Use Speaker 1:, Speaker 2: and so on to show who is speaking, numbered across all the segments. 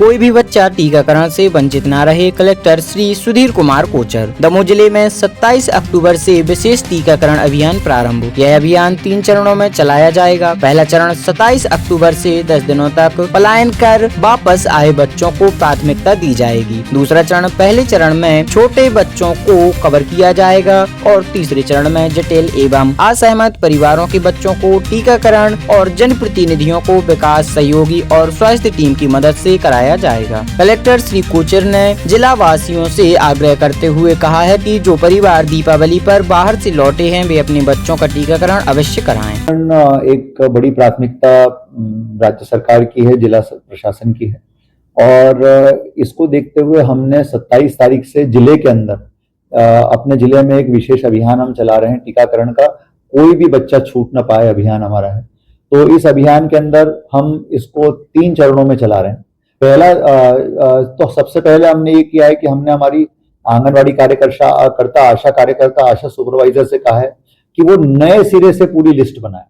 Speaker 1: कोई भी बच्चा टीकाकरण से वंचित न रहे, कलेक्टर श्री सुधीर कुमार कोचर। दमोह जिले में 27 अक्टूबर से विशेष टीकाकरण अभियान प्रारंभ। यह अभियान 3 चरणों में चलाया जाएगा। पहला चरण 27 अक्टूबर से 10 दिनों तक पलायन कर वापस आए बच्चों को प्राथमिकता दी जाएगी। दूसरा चरण पहले चरण में छोटे बच्चों को कवर किया जाएगा और तीसरे चरण में जटिल एवं असहमत परिवारों के बच्चों को टीकाकरण और जनप्रतिनिधियों को विकास सहयोगी और स्वास्थ्य टीम की मदद से कराया जाएगा। कलेक्टर श्री कोचर ने जिला वासियों से आग्रह करते हुए कहा है कि जो परिवार दीपावली पर बाहर से लौटे हैं वे अपने बच्चों का टीकाकरण अवश्य कराएं।
Speaker 2: एक बड़ी प्राथमिकता राज्य सरकार की है, जिला प्रशासन की है और इसको देखते हुए हमने 27 तारीख से जिले के अंदर अपने जिले में एक विशेष अभियान हम चला रहे हैं टीकाकरण का। कोई भी बच्चा छूट ना पाए अभियान हमारा है। तो इस अभियान के अंदर हम इसको 3 चरणों में चला रहे हैं। पहला तो सबसे पहले हमने ये किया है कि हमने हमारी आंगनवाड़ी कार्यकर्ता, आशा कार्यकर्ता, आशा सुपरवाइजर से कहा है कि वो नए सिरे से पूरी लिस्ट बनाए,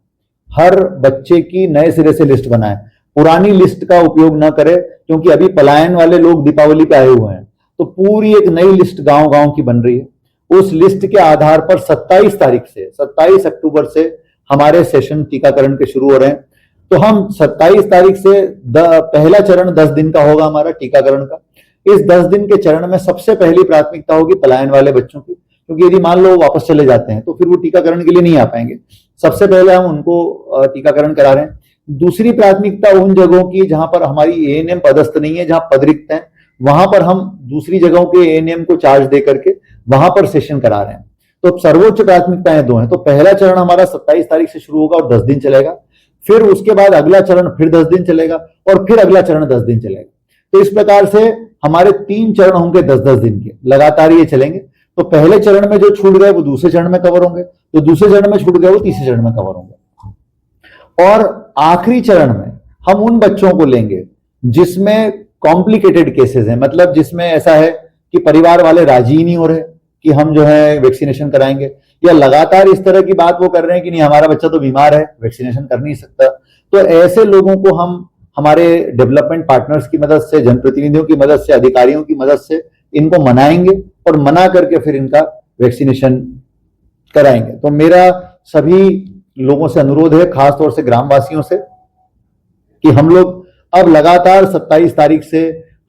Speaker 2: हर बच्चे की नए सिरे से लिस्ट बनाए, पुरानी लिस्ट का उपयोग न करे, क्योंकि अभी पलायन वाले लोग दीपावली पे आए हुए हैं। तो पूरी एक नई लिस्ट गांव-गांव की बन रही है। उस लिस्ट के आधार पर 27 अक्टूबर से हमारे सेशन टीकाकरण के शुरू हो रहे हैं। तो हम 27 तारीख से पहला चरण 10 दिन का होगा हमारा टीकाकरण का। इस 10 दिन के चरण में सबसे पहली प्राथमिकता होगी पलायन वाले बच्चों की, क्योंकि यदि मान लो वो वापस चले जाते हैं तो फिर वो टीकाकरण के लिए नहीं आ पाएंगे। सबसे पहले हम उनको टीकाकरण करा रहे हैं। दूसरी प्राथमिकता उन जगहों की जहां पर हमारी एएनएम पदस्थ नहीं है, जहां पदरिक्त हैं, वहां पर हम दूसरी जगहों के एएनएम को चार्ज दे करके वहां पर सेशन करा रहे हैं। तो सर्वोच्च प्राथमिकताएं 2 हैं। तो पहला चरण हमारा 27 तारीख से शुरू होगा और 10 दिन चलेगा। फिर उसके बाद अगला चरण फिर 10 दिन चलेगा और फिर अगला चरण 10 दिन चलेगा। तो इस प्रकार से हमारे 3 चरण होंगे 10-10 दिन के, लगातार ये चलेंगे। तो पहले चरण में जो छूट गए वो दूसरे चरण में कवर होंगे, तो दूसरे चरण में छूट गए वो तीसरे चरण में कवर होंगे। और आखिरी चरण में हम उन बच्चों को लेंगे जिसमें कॉम्प्लिकेटेड केसेस हैं, मतलब जिसमें ऐसा है कि परिवार वाले राजी ही नहीं हो रहे कि हम जो है वैक्सीनेशन कराएंगे, या लगातार इस तरह की बात वो कर रहे हैं कि नहीं हमारा बच्चा तो बीमार है, वैक्सीनेशन कर नहीं सकता। तो ऐसे लोगों को हम हमारे डेवलपमेंट पार्टनर्स की मदद से, जनप्रतिनिधियों की मदद से, अधिकारियों की मदद से इनको मनाएंगे और मना करके फिर इनका वैक्सीनेशन कराएंगे। तो मेरा सभी लोगों से अनुरोध है, खासतौर से ग्रामवासियों से, कि हम लोग अब लगातार 27 तारीख से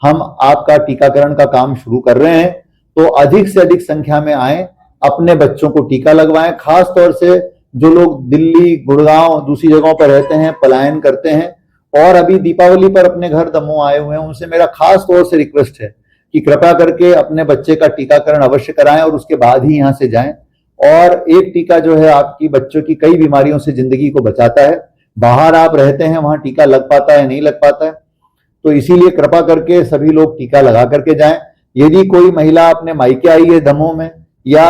Speaker 2: हम आपका टीकाकरण का काम शुरू कर रहे हैं। तो अधिक से अधिक संख्या में आए, अपने बच्चों को टीका लगवाएं। खास तौर से जो लोग दिल्ली, गुड़गांव, दूसरी जगहों पर रहते हैं, पलायन करते हैं और अभी दीपावली पर अपने घर दमोह आए हुए हैं, उनसे मेरा खास तौर से रिक्वेस्ट है कि कृपया करके अपने बच्चे का टीकाकरण अवश्य कराएं और उसके बाद ही यहां से जाएं। और एक टीका जो है आपकी बच्चों की कई बीमारियों से जिंदगी को बचाता है। बाहर आप रहते हैं, वहां टीका लग पाता है, नहीं लग पाता है, तो इसीलिए कृपा करके सभी लोग टीका लगा करके जाएं। यदि कोई महिला अपने मायके आई है दमोह में या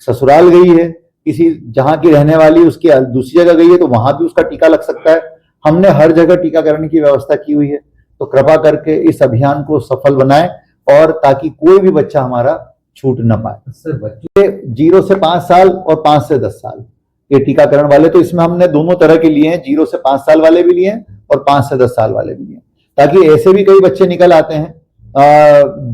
Speaker 2: ससुराल गई है, किसी जहां की रहने वाली उसकी दूसरी जगह गई है, तो वहां भी उसका टीका लग सकता है। हमने हर जगह टीकाकरण की व्यवस्था की हुई है। तो कृपा करके इस अभियान को सफल बनाएं और ताकि कोई भी बच्चा हमारा छूट न पाए। सर, बच्चे 0 से 5 साल और 5 से 10 साल ये टीकाकरण वाले, तो इसमें हमने दोनों तरह के लिए हैं, 0 से 5 साल वाले भी लिए हैं और 5 से 10 साल वाले भी लिए हैं, ताकि ऐसे भी कई बच्चे निकल आते हैं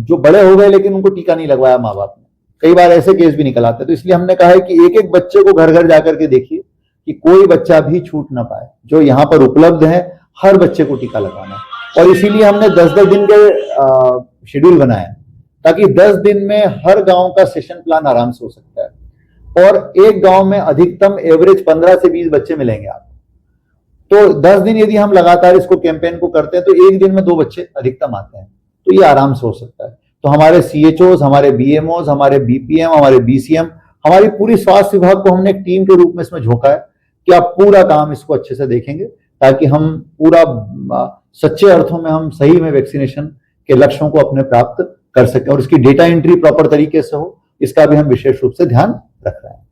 Speaker 2: जो बड़े हो गए लेकिन उनको टीका नहीं लगवाया माँ बाप ने। कई बार ऐसे केस भी निकल आते हैं। तो इसलिए हमने कहा है कि एक एक बच्चे को घर घर जाकर के देखिए कि कोई बच्चा भी छूट ना पाए। जो यहाँ पर उपलब्ध है हर बच्चे को टीका लगाना है और इसीलिए हमने 10-10 दिन के शेड्यूल बनाए ताकि 10 दिन में हर गांव का सेशन प्लान आराम से हो सकता है और एक गांव में अधिकतम एवरेज 15 से 20 बच्चे मिलेंगे आपको। तो 10 दिन यदि हम लगातार इसको कैंपेन को करते हैं तो एक दिन में 2 बच्चे अधिकतम आते हैं, तो ये आराम से हो सकता है। तो हमारे CHOs, हमारे BMOs, हमारे BPM, हमारे BCM, हमारी पूरी स्वास्थ्य विभाग को हमने एक टीम के रूप में इसमें झोंका है कि आप पूरा काम इसको अच्छे से देखेंगे ताकि हम पूरा सच्चे अर्थों में हम सही में वैक्सीनेशन के लक्ष्यों को अपने प्राप्त कर सकें और इसकी डेटा एंट्री प्रॉपर तरीके से हो, इसका भी हम विशेष रूप से ध्यान रख रहे हैं।